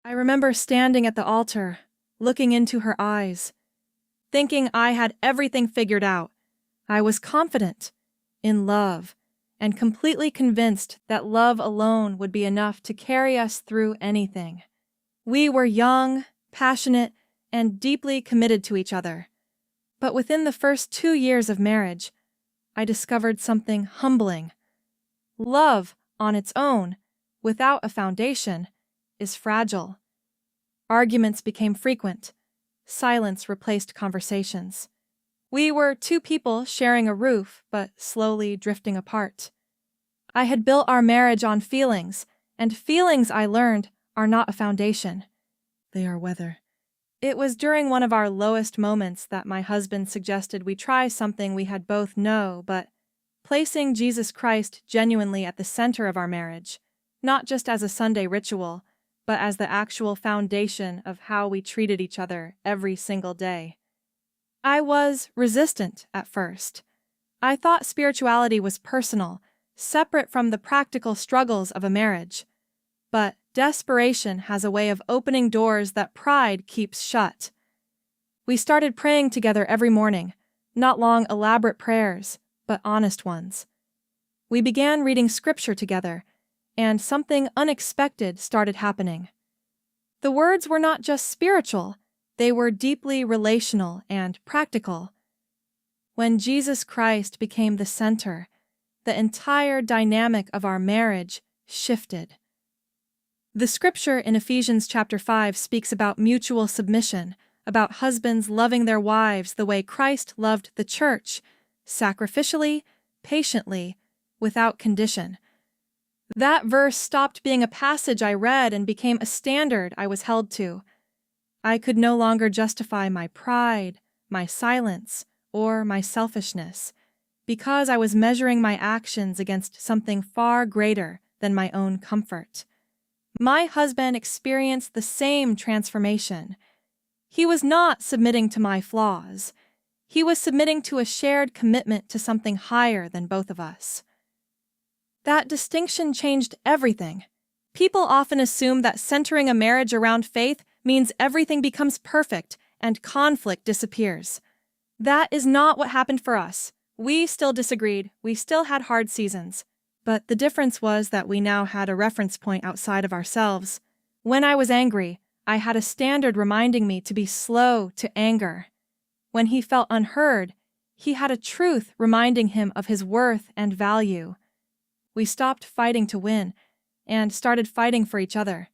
I remember standing at the altar, looking into her eyes, thinking I had everything figured out. I was confident, in love, and completely convinced that love alone would be enough to carry us through anything. We were young, passionate, and deeply committed to each other. But within the first 2 years of marriage, I discovered something humbling. Love, on its own, without a foundation, is fragile. Arguments became frequent. Silence replaced conversations. We were two people sharing a roof, but slowly drifting apart. I had built our marriage on feelings, and feelings, I learned, are not a foundation. They are weather. It was during one of our lowest moments that my husband suggested we try something we had both known, but placing Jesus Christ genuinely at the center of our marriage, not just as a Sunday ritual, but as the actual foundation of how we treated each other every single day. I was resistant at first. I thought spirituality was personal, separate from the practical struggles of a marriage. But desperation has a way of opening doors that pride keeps shut. We started praying together every morning, not long, elaborate prayers, but honest ones. We began reading scripture together, and something unexpected started happening. The words were not just spiritual, they were deeply relational and practical. When Jesus Christ became the center, the entire dynamic of our marriage shifted. The scripture in Ephesians chapter 5 speaks about mutual submission, about husbands loving their wives the way Christ loved the church, sacrificially, patiently, without condition. That verse stopped being a passage I read and became a standard I was held to. I could no longer justify my pride, my silence, or my selfishness, because I was measuring my actions against something far greater than my own comfort. My husband experienced the same transformation. He was not submitting to my flaws. He was submitting to a shared commitment to something higher than both of us. That distinction changed everything. People often assume that centering a marriage around faith means everything becomes perfect and conflict disappears. That is not what happened for us. We still disagreed. We still had hard seasons. But the difference was that we now had a reference point outside of ourselves. When I was angry, I had a standard reminding me to be slow to anger. When he felt unheard, he had a truth reminding him of his worth and value. We stopped fighting to win and started fighting for each other.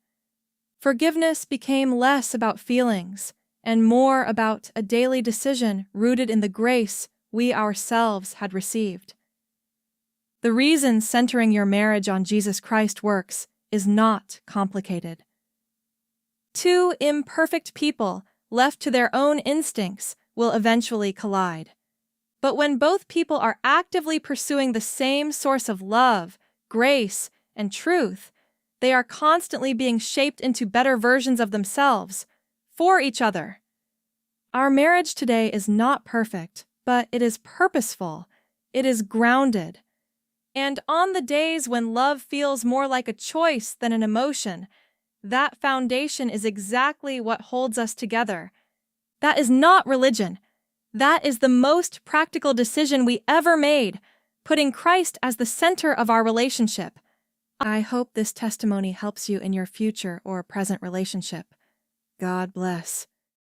Forgiveness became less about feelings and more about a daily decision rooted in the grace we ourselves had received. The reason centering your marriage on Jesus Christ works is not complicated. Two imperfect people left to their own instincts will eventually collide. But when both people are actively pursuing the same source of love, grace, and truth, they are constantly being shaped into better versions of themselves, for each other. Our marriage today is not perfect, but it is purposeful. It is grounded. And on the days when love feels more like a choice than an emotion, that foundation is exactly what holds us together. That is not religion. That is the most practical decision we ever made, putting Christ as the center of our relationship. I hope this testimony helps you in your future or present relationship. God bless.